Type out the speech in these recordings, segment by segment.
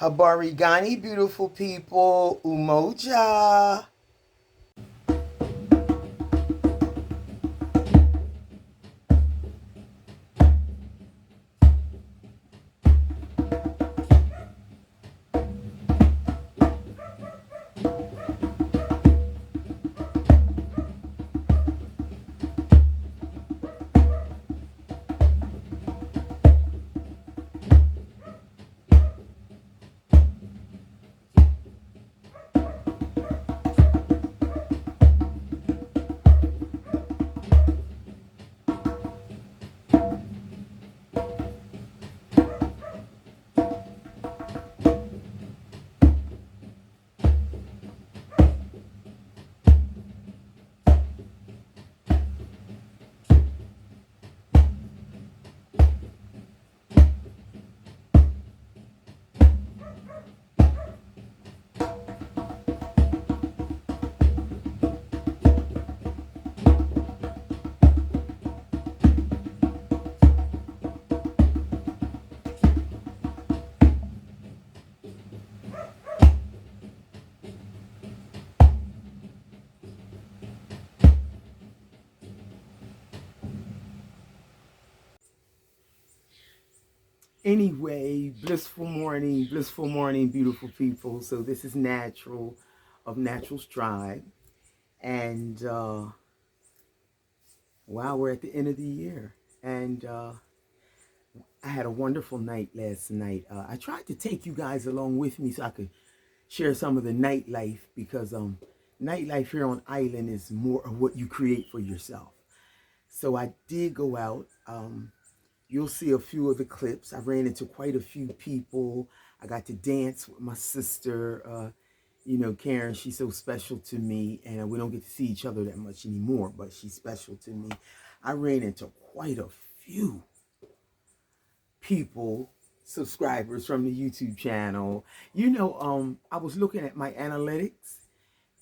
Habari Gani, beautiful people. Umoja. Anyway, blissful morning, beautiful people. So this is Natural of Natural's Tribe. And wow, we're at the end of the year. And I had a wonderful night last night. I tried to take you guys along with me so I could share some of the nightlife because nightlife here on island is more of what you create for yourself. So I did go out. You'll see a few of the clips. I ran into quite a few people. I got to dance with my sister, Karen. She's so special to me, and we don't get to see each other that much anymore, but she's special to me. I ran into quite a few people, subscribers from the YouTube channel. I was looking at my analytics,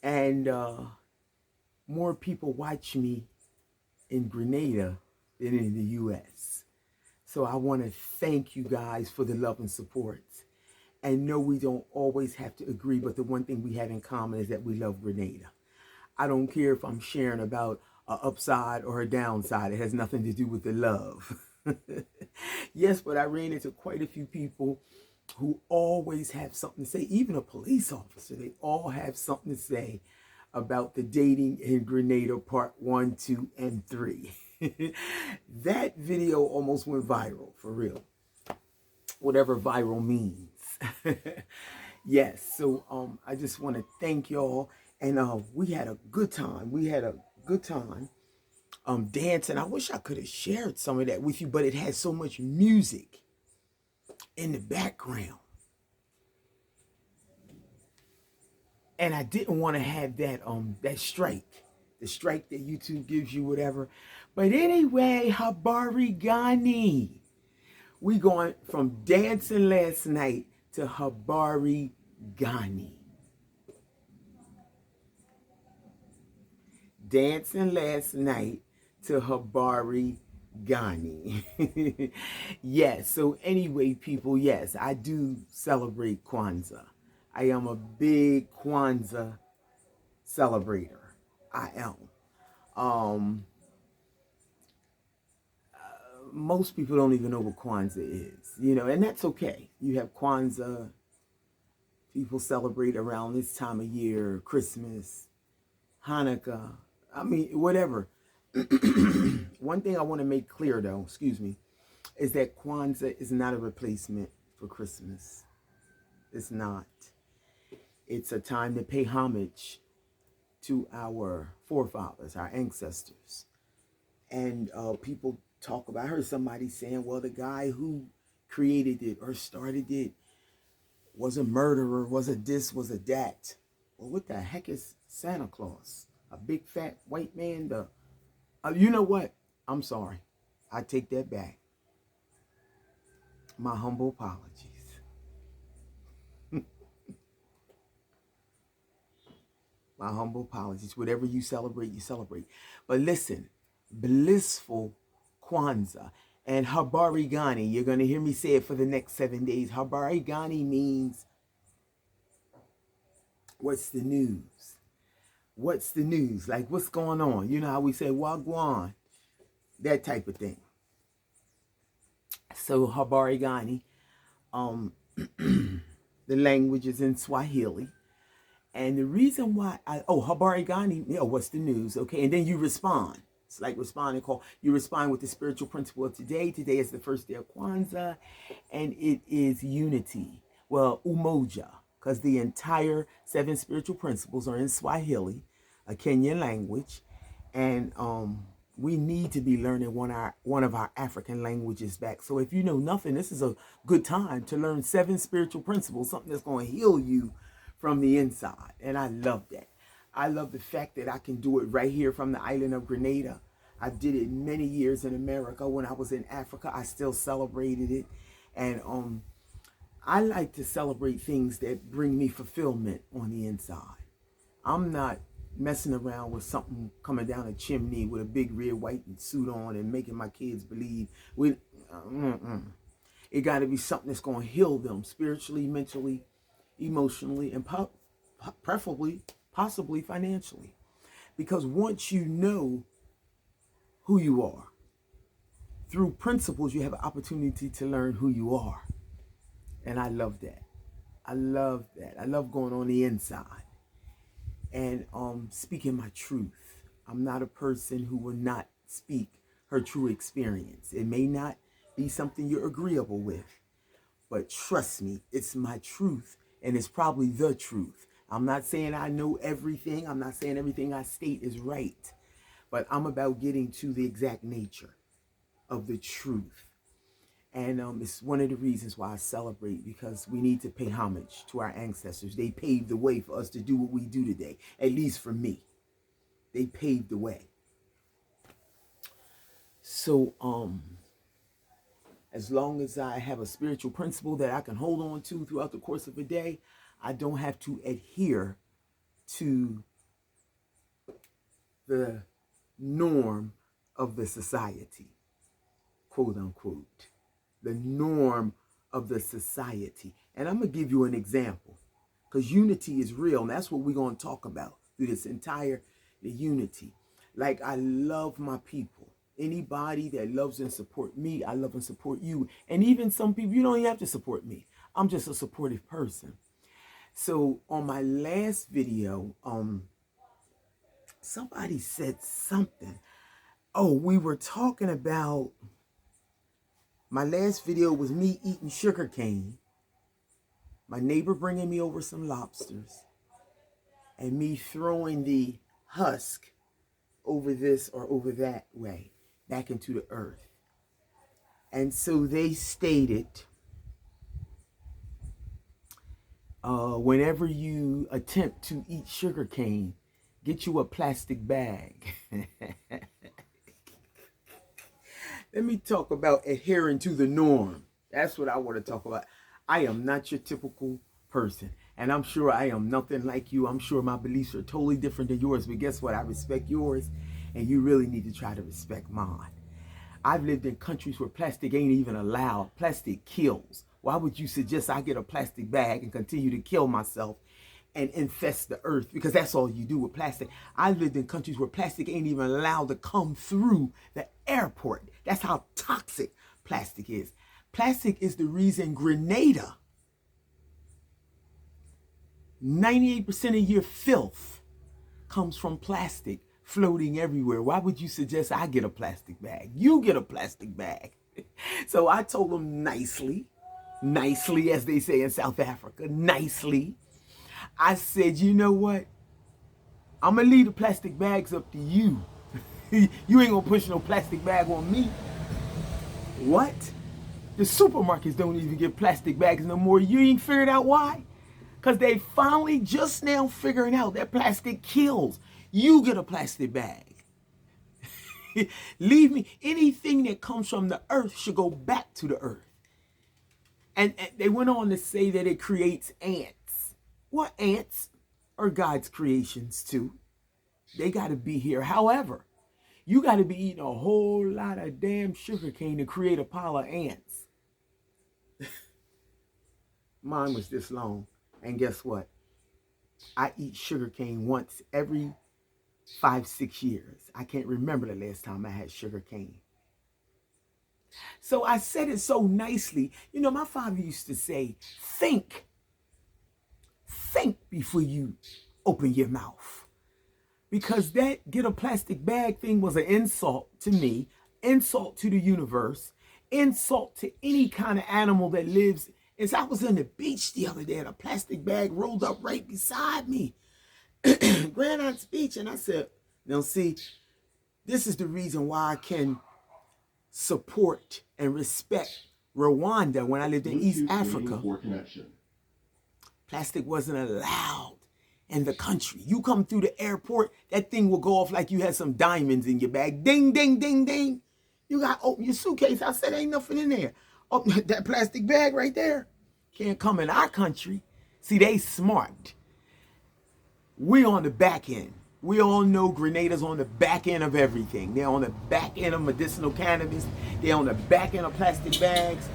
and more people watch me in Grenada than in the U.S. So I want to thank you guys for the love and support. And no, we don't always have to agree, but the one thing we have in common is that we love Grenada. I don't care if I'm sharing about a upside or a downside. It has nothing to do with the love. Yes, but I ran into quite a few people who always have something to say. Even a police officer, they all have something to say about the dating in Grenada part 1, 2, and 3. That video almost went viral, for real. Whatever viral means. Yes, so I just want to thank y'all. And we had a good time. Dancing. I wish I could have shared some of that with you, but it had so much music in the background. And I didn't want to have that that strike. The strike that YouTube gives you, whatever. But anyway, Habari Gani. We going from dancing last night to Habari Gani. Dancing last night to Habari Gani. Yes, so anyway, people, yes, I do celebrate Kwanzaa. I am a big Kwanzaa celebrator. I am. Most people don't even know what Kwanzaa is, and that's okay. You have Kwanzaa, people celebrate around this time of year, Christmas, Hanukkah, whatever. One thing I want to make clear, though, is that Kwanzaa is not a replacement for Christmas. It's not. It's a time to pay homage to our forefathers, our ancestors. And people talk about, I heard somebody saying, well, the guy who created it or started it was a murderer, was a this, was a that. Well, what the heck is Santa Claus? A big fat white man? You know what? I'm sorry. I take that back. My humble apologies. My humble apologies. Whatever you celebrate, you celebrate. But listen, Blissful Kwanzaa. And Habari Gani, you're going to hear me say it for the next 7 days. Habari Gani means, what's the news? What's the news? Like, what's going on? You know how we say Wagwan, that type of thing. So Habari Gani, the language is in Swahili. And the reason why Habari Gani, what's the news? Okay, and then you respond. It's like responding call. You respond with the spiritual principle of today. Today is the first day of Kwanzaa, and it is unity. Well, Umoja, because the entire 7 spiritual principles are in Swahili, a Kenyan language, and we need to be learning one of our African languages back. So if you know nothing, this is a good time to learn 7 spiritual principles, something that's going to heal you from the inside. And I love that. I love the fact that I can do it right here from the island of Grenada. I did it many years in America. When I was in Africa, I still celebrated it. And I like to celebrate things that bring me fulfillment on the inside. I'm not messing around with something coming down a chimney with a big red, white suit on and making my kids believe. It got to be something that's going to heal them spiritually, mentally, emotionally, and preferably, possibly financially. Because once you know who you are, through principles, you have an opportunity to learn who you are. And I love that. I love that. I love going on the inside and speaking my truth. I'm not a person who will not speak her true experience. It may not be something you're agreeable with, but trust me, it's my truth, and it's probably the truth. I'm not saying I know everything. I'm not saying everything I state is right, but I'm about getting to the exact nature of the truth. And it's one of the reasons why I celebrate, because we need to pay homage to our ancestors. They paved the way for us to do what we do today, at least for me. They paved the way. So as long as I have a spiritual principle that I can hold on to throughout the course of a day, I don't have to adhere to the norm of the society, quote unquote, the norm of the society. And I'm going to give you an example, because unity is real, and that's what we're going to talk about through this entire unity. Like, I love my people. Anybody that loves and support me, I love and support you. And even some people, you don't even have to support me. I'm just a supportive person. So on my last video, somebody said something. Oh, we were talking about, my last video was me eating sugar cane, my neighbor bringing me over some lobsters, and me throwing the husk over this or over that way back into the earth. And so they stated, whenever you attempt to eat sugar cane, get you a plastic bag. Let me talk about adhering to the norm. That's what I want to talk about. I am not your typical person, and I'm sure I am nothing like you. I'm sure my beliefs are totally different than yours, but guess what? I respect yours, and you really need to try to respect mine. I've lived in countries where plastic ain't even allowed. Plastic kills. Why would you suggest I get a plastic bag and continue to kill myself and infest the earth? Because that's all you do with plastic. I lived in countries where plastic ain't even allowed to come through the airport. That's how toxic plastic is. Plastic is the reason Grenada, 98% of your filth comes from plastic floating everywhere. Why would you suggest I get a plastic bag? You get a plastic bag. So I told them nicely, as they say in South Africa, nicely. I said, you know what? I'm going to leave the plastic bags up to you. You ain't going to push no plastic bag on me. What? The supermarkets don't even get plastic bags no more. You ain't figured out why? Because they finally just now figuring out that plastic kills. You get a plastic bag. Leave me. Anything that comes from the earth should go back to the earth. And they went on to say that it creates ants. Well, ants are God's creations too. They got to be here. However, You got to be eating a whole lot of damn sugar cane to create a pile of ants. Mine was this long. And guess what? I eat sugar cane once every 5-6 years. I can't remember the last time I had sugar cane. So I said it so nicely. You know, my father used to say, think before you open your mouth. Because that get a plastic bag thing was an insult to me, insult to the universe, insult to any kind of animal that lives. As I was on the beach the other day and a plastic bag rolled up right beside me. Grenada's beach. And I said, now see, this is the reason why I can support and respect Rwanda when I lived in East Africa. Plastic wasn't allowed in the country. You come through the airport, that thing will go off like you had some diamonds in your bag. Ding, ding, ding, ding. You got to open your suitcase. I said, ain't nothing in there. Open that plastic bag right there. Can't come in our country. See, they smart. We on the back end. We all know Grenada's on the back end of everything. They're on the back end of medicinal cannabis. They're on the back end of plastic bags.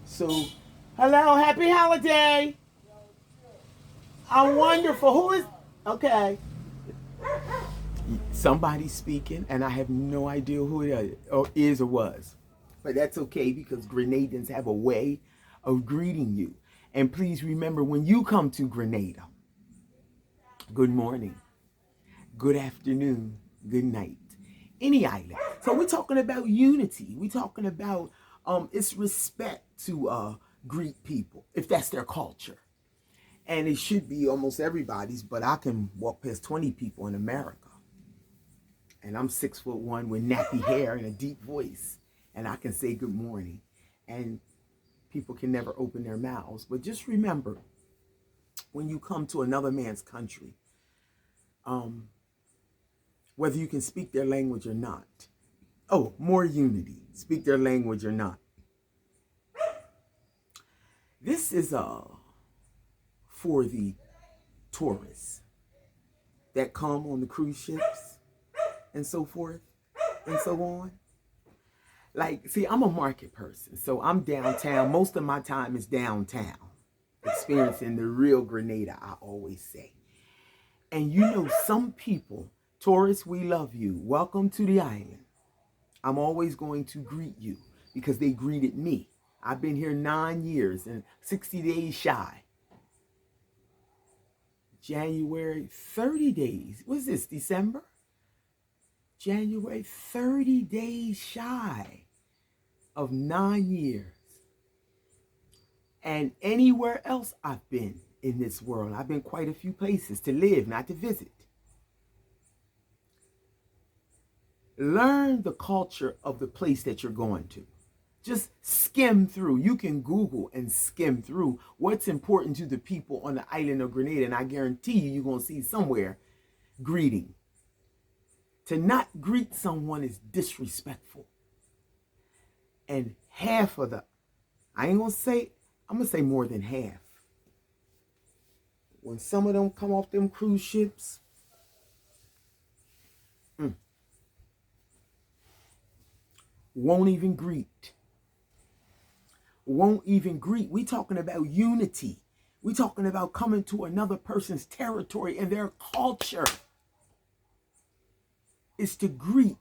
So, hello, happy holiday. I'm wonderful. Who is, okay. Somebody's speaking, and I have no idea who it is or was. But that's okay, because Grenadans have a way of greeting you. And please remember, when you come to Grenada, good morning, good afternoon, good night, any island. So we're talking about unity. We're talking about it's respect to greet people, if that's their culture. And it should be almost everybody's, but I can walk past 20 people in America. And I'm 6'1" with nappy hair and a deep voice. And I can say good morning. And people can never open their mouths. But just remember, when you come to another man's country, whether you can speak their language or not. Oh, more unity. Speak their language or not. This is for the tourists that come on the cruise ships and so forth and so on. Like, see, I'm a market person, so I'm downtown. Most of my time is downtown, experiencing the real Grenada, I always say. And you know, some people, tourists, we love you. Welcome to the island. I'm always going to greet you because they greeted me. I've been here 9 years and 60 days shy. January, 30 days. What's this, December? January, 30 days shy of 9 years. And anywhere else I've been in this world, I've been quite a few places to live, not to visit. Learn the culture of the place that you're going to. Just skim through. You can Google and skim through what's important to the people on the island of Grenada, and I guarantee you, you're going to see somewhere greeting. To not greet someone is disrespectful. And half of the, I'm going to say more than half. When some of them come off them cruise ships, won't even greet. Won't even greet. We talking about unity. We talking about coming to another person's territory, and their culture is to greet.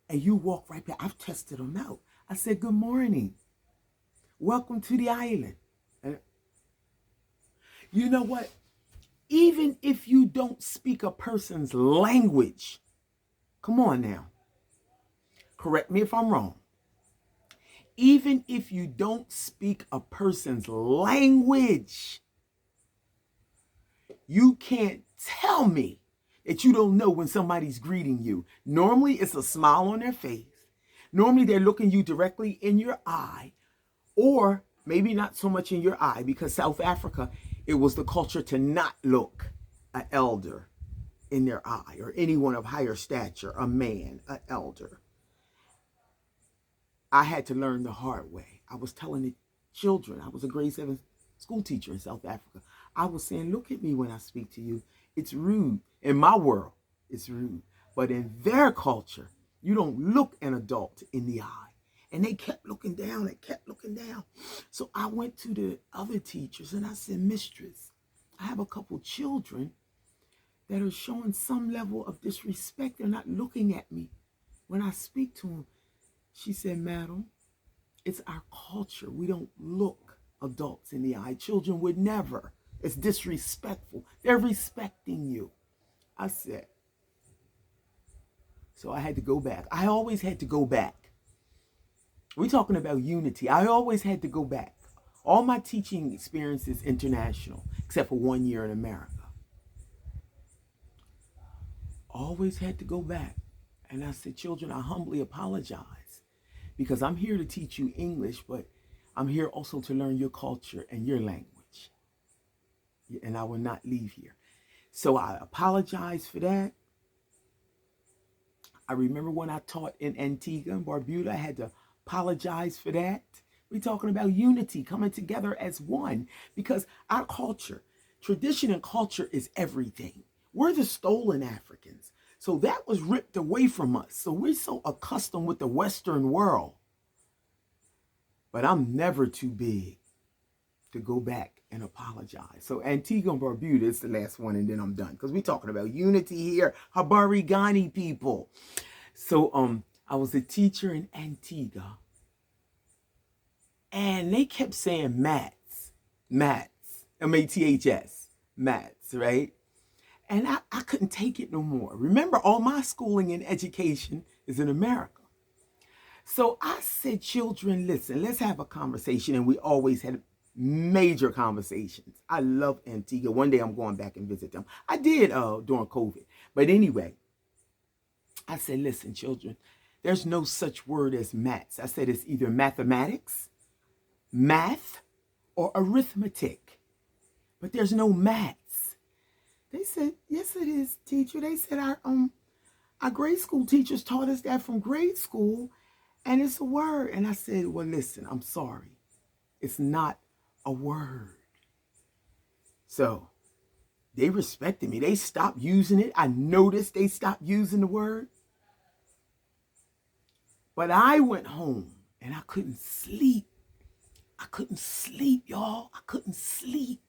And you walk right back. I've tested them out. I said, good morning. Welcome to the island. And you know what? Even if you don't speak a person's language, come on now. Correct me if I'm wrong. Even if you don't speak a person's language, you can't tell me that you don't know when somebody's greeting you. Normally, it's a smile on their face. Normally, they're looking you directly in your eye, or maybe not so much in your eye, because South Africa, it was the culture to not look an elder in their eye, or anyone of higher stature, a man, an elder. I had to learn the hard way. I was telling the children, I was a grade 7 school teacher in South Africa. I was saying, look at me when I speak to you. It's rude. In my world, it's rude. But in their culture, you don't look an adult in the eye. And they kept looking down, they kept looking down. So I went to the other teachers and I said, Mistress, I have a couple children that are showing some level of disrespect. They're not looking at me when I speak to them. She said, Madam, it's our culture. We don't look adults in the eye. Children would never. It's disrespectful. They're respecting you. I said, so I had to go back. I always had to go back. We're talking about unity. I always had to go back. All my teaching experience is international, except for 1 year in America. Always had to go back. And I said, children, I humbly apologize because I'm here to teach you English, but I'm here also to learn your culture and your language. And I will not leave here. So I apologize for that. I remember when I taught in Antigua and Barbuda, I had to apologize for that. We're talking about unity, coming together as one, because our culture, tradition and culture is everything. We're the stolen Africans. So that was ripped away from us. So we're so accustomed with the Western world. But I'm never too big to go back and apologize. So Antigua and Barbuda is the last one, and then I'm done. Because we're talking about unity here. Habari Gani people. So I was a teacher in Antigua. And they kept saying mats, M-A-T-H-S, mats, right? And I couldn't take it no more. Remember, all my schooling and education is in America. So I said, children, listen, let's have a conversation. And we always had major conversations. I love Antigua. One day I'm going back and visit them. I did during COVID. But anyway, I said, listen, children, there's no such word as maths. I said it's either mathematics, math, or arithmetic. But there's no maths. They said, yes, it is, teacher. They said our grade school teachers taught us that from grade school, and it's a word. And I said, well, listen, I'm sorry. It's not a word. So they respected me. They stopped using it. I noticed they stopped using the word. But I went home and I couldn't sleep. I couldn't sleep, y'all. I couldn't sleep.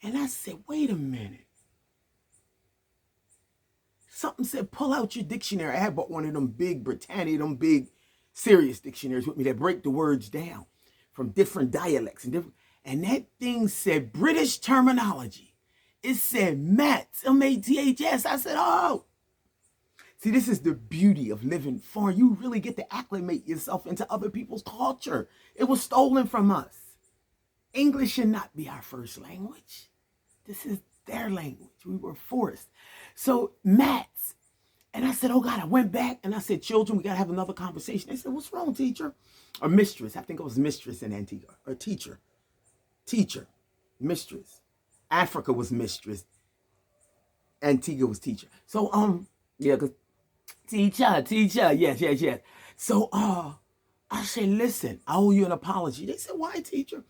And I said, wait a minute. Something said, pull out your dictionary. I had bought one of them big Britannia, them big serious dictionaries with me that break the words down from different dialects. And that thing said British terminology. It said mats, M-A-T-H-S. I said, oh. See, this is the beauty of living foreign. You really get to acclimate yourself into other people's culture. It was stolen from us. English should not be our first language. This is their language. We were forced. So mats. And I said, oh God, I went back and I said, children, we got to have another conversation. They said, what's wrong, teacher? Or mistress. I think it was mistress in Antigua. Or teacher. Teacher. Mistress. Africa was mistress. Antigua was teacher. So, yeah, because teacher. Yes. So, I said, listen, I owe you an apology. They said, why, teacher?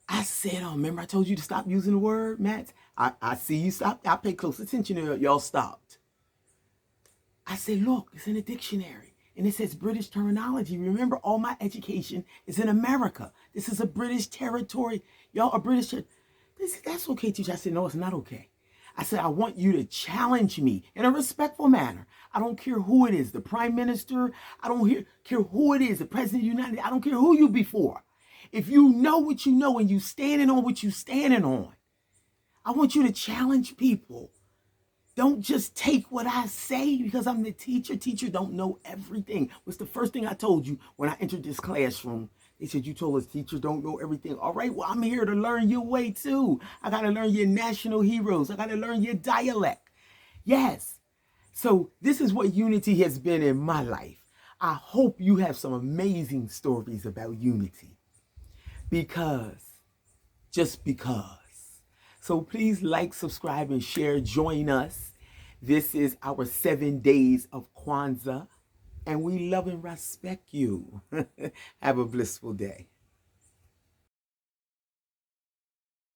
I said, remember I told you to stop using the word, Matt? I see you stopped. I paid close attention to y'all stopped. I said, look, it's in a dictionary. And it says British terminology. Remember, all my education is in America. This is a British territory. Y'all are British. They said, that's okay, teacher. I said, no, it's not okay. I said, I want you to challenge me in a respectful manner. I don't care who it is, the prime minister. I don't care who it is, the president of the United States. I don't care who you before. If you know what you know and you standing on what you standing on, I want you to challenge people. Don't just take what I say because I'm the teacher. Teacher don't know everything. What's the first thing I told you when I entered this classroom? They said, you told us teachers don't know everything. All right, well, I'm here to learn your way too. I got to learn your national heroes. I got to learn your dialect. Yes. So this is what unity has been in my life. I hope you have some amazing stories about unity. Just because. So please like, subscribe, and share. Join us. This is our 7 days of Kwanzaa. And we love and respect you. Have a blissful day.